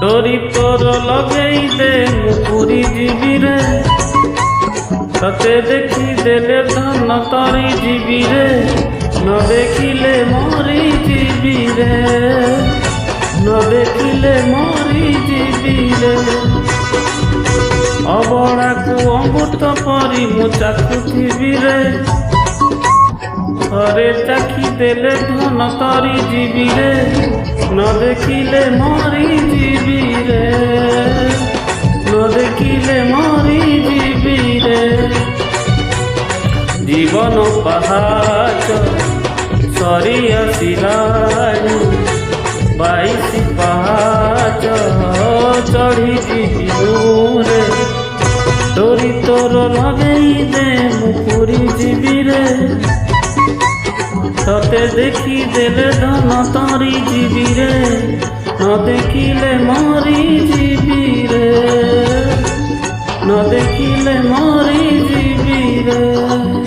डोरी तोर लगई दे मुकुरी जीवी रे तते देखी देले धन तरी जीवी रे न देखिले मरी जीवी रे न देखिले मरी जीवी रे अबड़ा को अमृत परी मु चाखुथिबी रे अरे चाखी देले धन तरी जीवी रे न देखिले मरी जीवी रे न देखिले मरी जीवी रे जीवन पहाच सरी आसिलाणी 22 पहाच चढ़ी जीवी रे डोरी तोर लगई दे मुकुरी जीवी रे तते देखी देले धन तरी जीवी रे न देखिले मरी जीवी रे न देखिले मरी जीवी रे।